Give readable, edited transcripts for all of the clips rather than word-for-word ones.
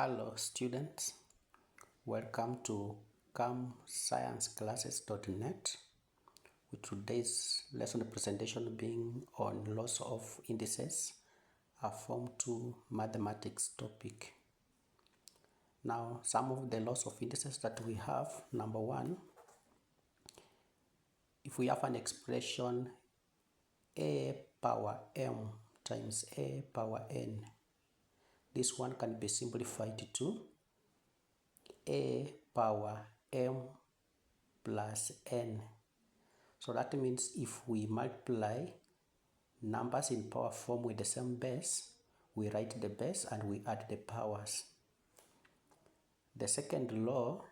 Hello students, welcome to camscienceclasses.net with today's lesson presentation being on laws of indices, a Form 2 mathematics topic. Now, some of the laws of indices that we have: number one, if we have an expression a power m times a power n, this one can be simplified to a power m plus n. So that means if we multiply numbers in power form with the same base, we write the base and we add the powers. The second law,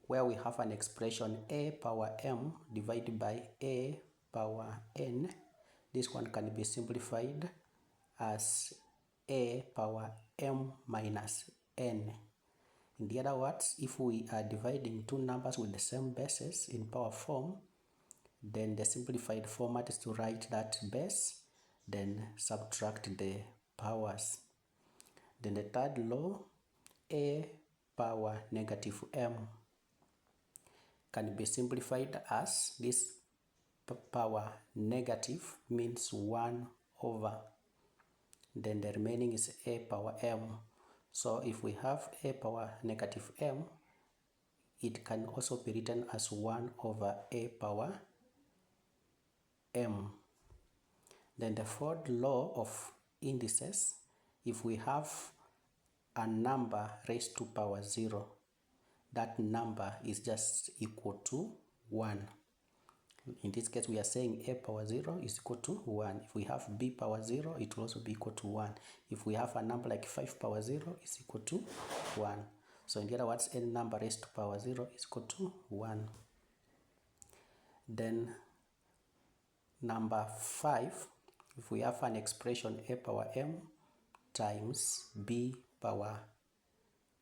where we have an expression a power m divided by a power n, this one can be simplified as a power m minus n. In the other words, if we are dividing two numbers with the same bases in power form, then the simplified format is to write that base, then subtract the powers. Then the third law, a power negative m, can be simplified as this power negative means 1 over. Then the remaining is a power m. So if we have a power negative m, it can also be written as 1 over a power m. Then the fourth law of indices, if we have a number raised to power 0, that number is just equal to 1. In this case, we are saying a power 0 is equal to 1. If we have b power 0, it will also be equal to 1. If we have a number like 5 power 0, is equal to 1. So in other words, any number raised to power 0 is equal to 1. Then number 5, if we have an expression a power m times b power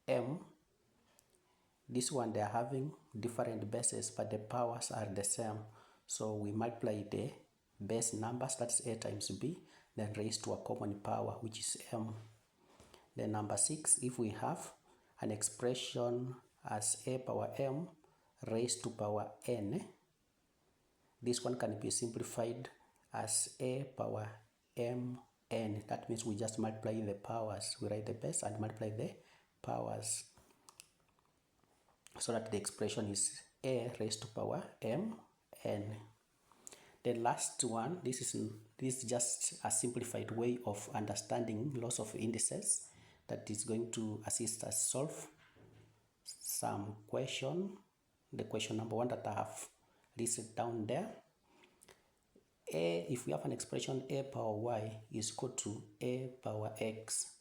m, this one they are having different bases, but the powers are the same. So we multiply the base numbers, that's a times b, then raised to a common power, which is m. Then number 6, if we have an expression as a power m raised to power n, this one can be simplified as a power m n. That means we just multiply the powers. We write the base and multiply the powers, so that the expression is a raised to power m n. The last one, this is just a simplified way of understanding laws of indices that is going to assist us solve some question. The question number 1 that I have listed down there. If we have an expression a power y is equal to a power x,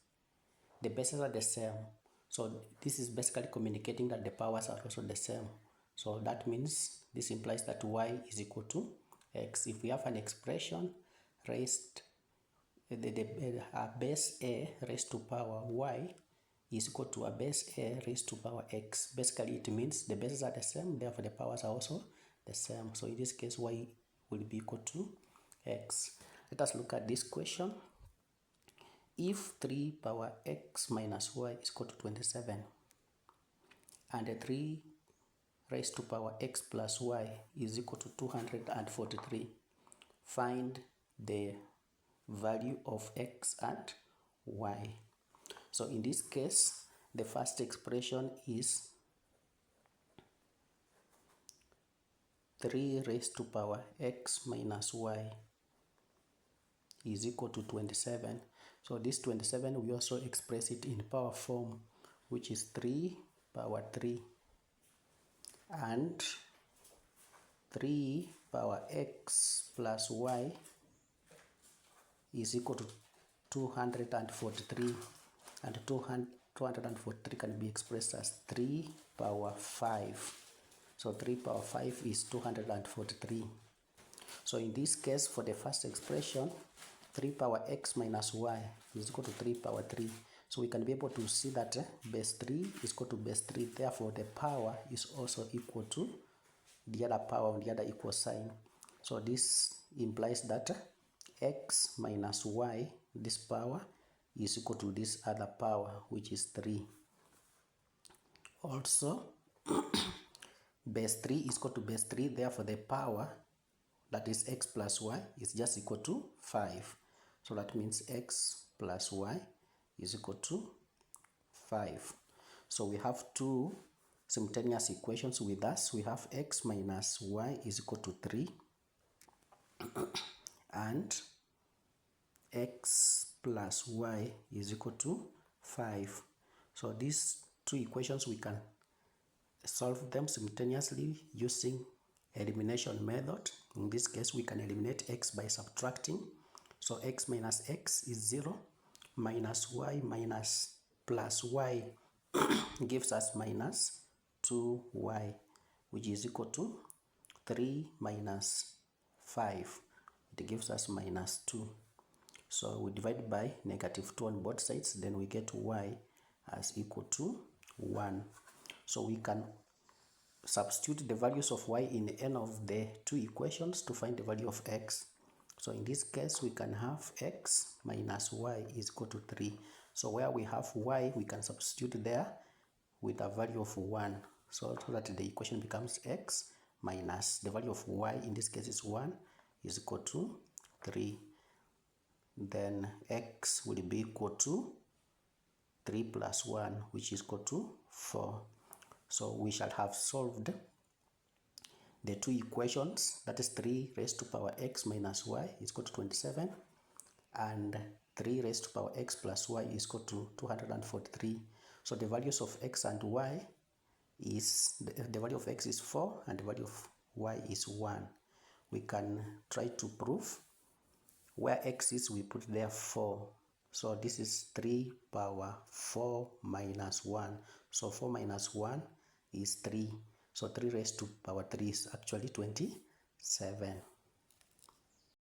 the bases are the same. So this is basically communicating that the powers are also the same. So that means this implies that y is equal to x. If we have an expression raised, a base a raised to power y is equal to a base a raised to power x. Basically, it means the bases are the same, therefore the powers are also the same. So in this case, y will be equal to x. Let us look at this question. If 3 power x minus y is equal to 27, and 3 raised to power x plus y is equal to 243, find the value of x and y. So in this case, the first expression is 3 raised to power x minus y is equal to 27. So this 27, we also express it in power form, which is 3 power 3. And 3 power x plus y is equal to 243. And 243 can be expressed as 3 power 5. So 3 power 5 is 243. So in this case, for the first expression, 3 power x minus y is equal to 3 power 3. So we can be able to see that base 3 is equal to base 3. Therefore, the power is also equal to the other power on the other equal sign. So this implies that x minus y, this power, is equal to this other power, which is 3. Also, base 3 is equal to base 3, therefore the power, that is x plus y, is just equal to 5. So that means x plus y is equal to 5. So we have two simultaneous equations with us. We have x minus y is equal to 3 and x plus y is equal to 5. So these two equations, we can solve them simultaneously using elimination method. In this case, we can eliminate x by subtracting. So x minus x is 0, minus y minus plus y gives us minus 2y, which is equal to 3 minus 5. It gives us minus 2. So we divide by negative 2 on both sides, then we get y as equal to 1. So we can substitute the values of y in any of the two equations to find the value of x. So in this case, we can have x minus y is equal to 3. So where we have y, we can substitute there with a value of 1. So that the equation becomes x minus the value of y, in this case is 1, is equal to 3. Then x will be equal to 3 plus 1, which is equal to 4. So we shall have solved the two equations, that is 3 raised to power x minus y is equal to 27, and 3 raised to power x plus y is equal to 243. So the values of x and y is, the value of x is 4 and the value of y is 1. We can try to prove where x is, we put there 4. So this is 3 power 4 minus 1. So 4 minus 1 is 3. So 3 raised to power 3 is actually 27.